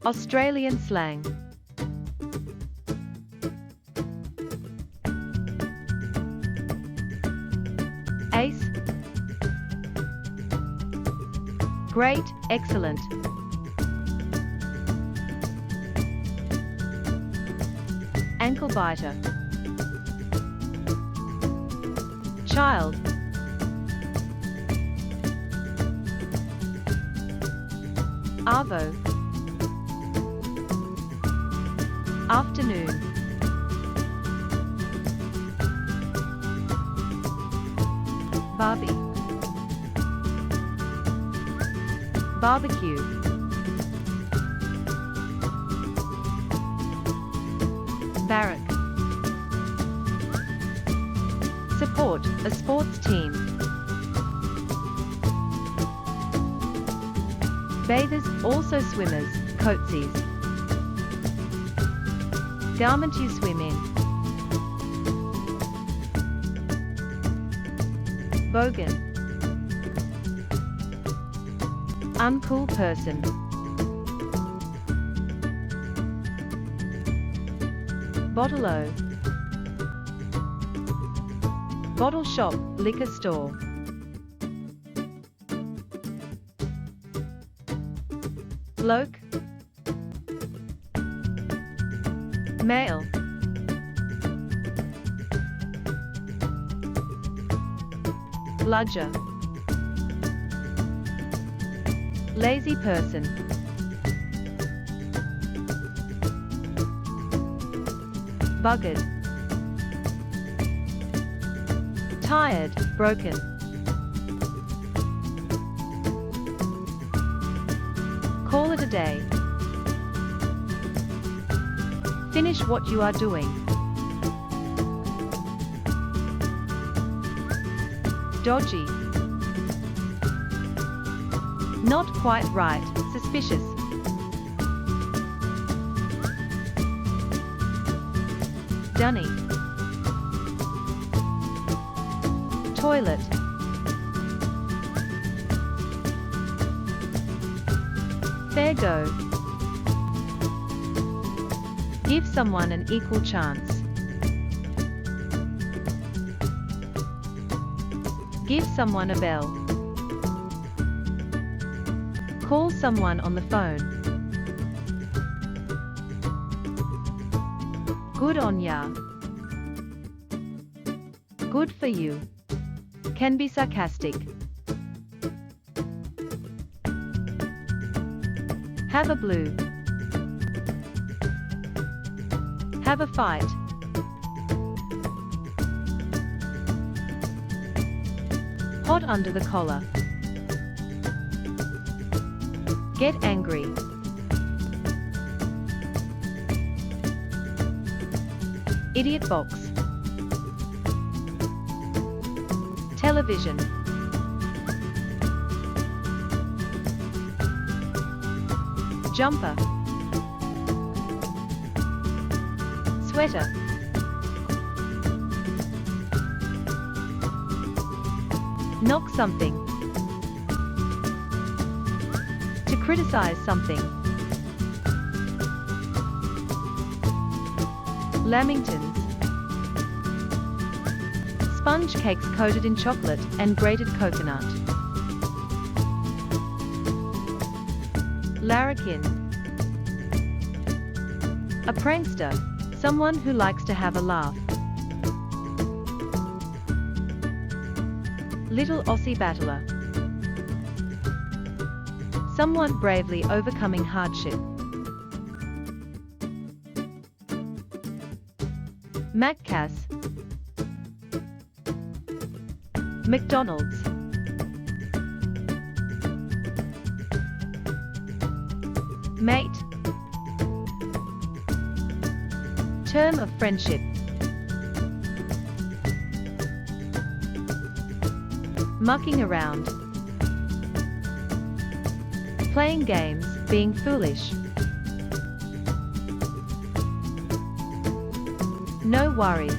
Australian slang. Ace. Great, excellent. Ankle biter. Child. Arvo. Afternoon. Barbie. Barbecue. Barrack. Support, a sports team. Bathers, also swimmers, cozzies. Garment you swim in. Bogan. Uncool person. Bottle-o. Bottle shop, liquor store. Bloke. Male. Bludger. Lazy person. Buggered. Tired, broken. Call it a day. Finish what you are doing. Dodgy. Not quite right, suspicious. Dunny. Toilet. Fair go. Give someone an equal chance. Give someone a bell. Call someone on the phone. Good on ya. Good for you. Can be sarcastic. Have a blue. Have a fight. Hot under the collar. Get angry. Idiot box. Television. Jumper. Sweater. Knock something. To criticize something. Lamingtons. Sponge cakes coated in chocolate and grated coconut. Larrikin. A prankster, someone who likes to have a laugh. Little Aussie battler. Someone bravely overcoming hardship. Maccas McDonalds. Mate. Term of friendship. Mucking around. Playing games, being foolish. No worries.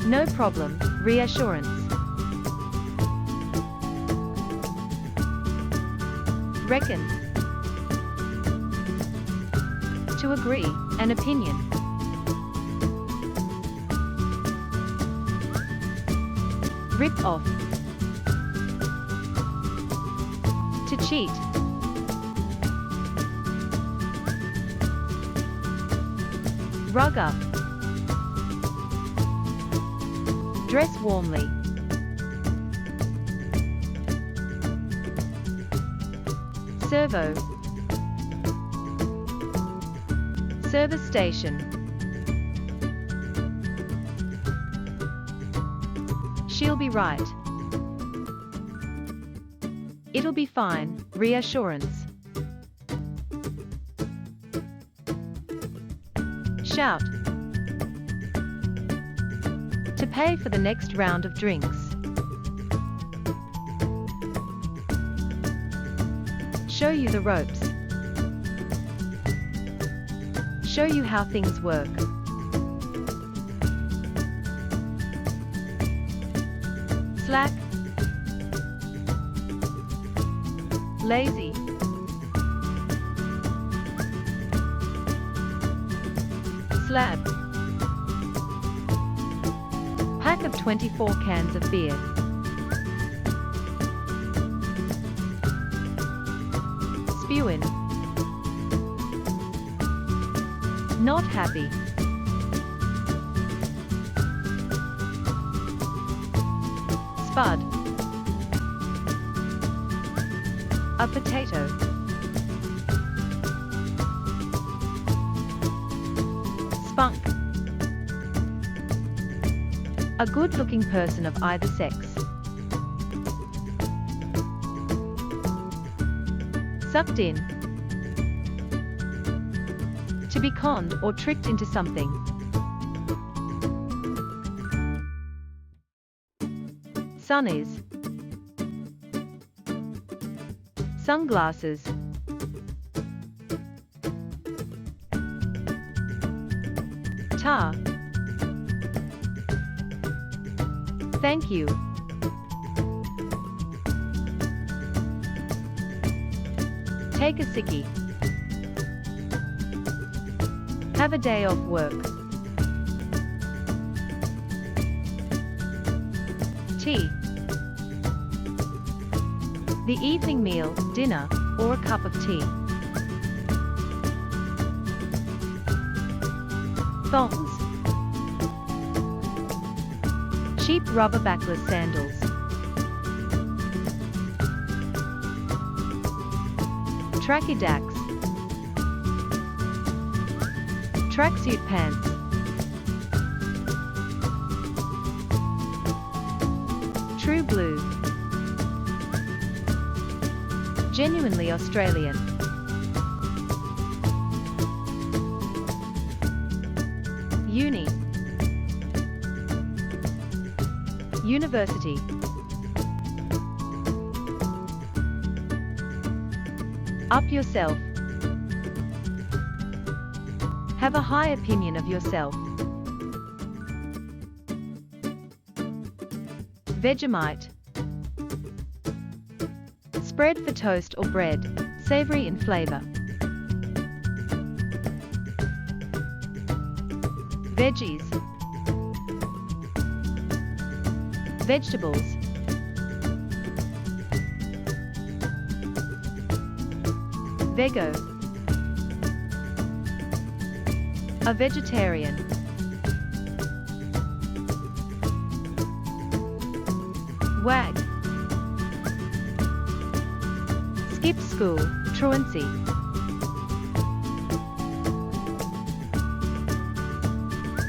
No problem, reassurance. Reckon. To agree, an opinion. Rip off. To cheat. Rug up. Dress warmly. Servo. Service station. She'll be right. It'll be fine, reassurance. Shout. To pay for the next round of drinks. Show you the ropes. Show you how things work. Slack. Lazy. Slab. Pack of 24 cans of beer. Spewin. Not happy. Spud. A potato. Spunk. A good-looking person of either sex. Sucked in. To be conned or tricked into something. Sunnies. Sunglasses. Tar. Thank you. Take a sickie. Have a day off work. Tea. The evening meal, dinner, or a cup of tea. Thongs. Cheap rubber backless sandals. Trackie daks. Tracksuit pants. True blue. Genuinely Australian. Uni. University. Up yourself. Have a high opinion of yourself. Vegemite. Spread for toast or bread, savory in flavor. Veggies. Vegetables. Vego. A vegetarian. Wag. Skip school, truancy.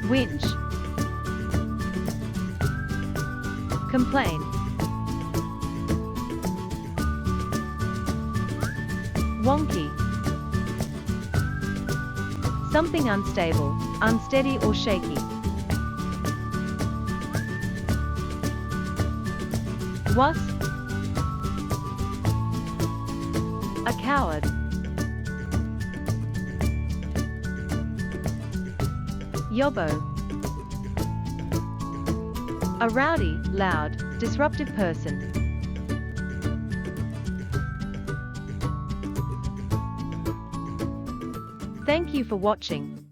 Winch. Complain. Wonky. Something unstable, unsteady or shaky. Wasp. A coward. Yobbo. A rowdy, loud, disruptive person. Thank you for watching.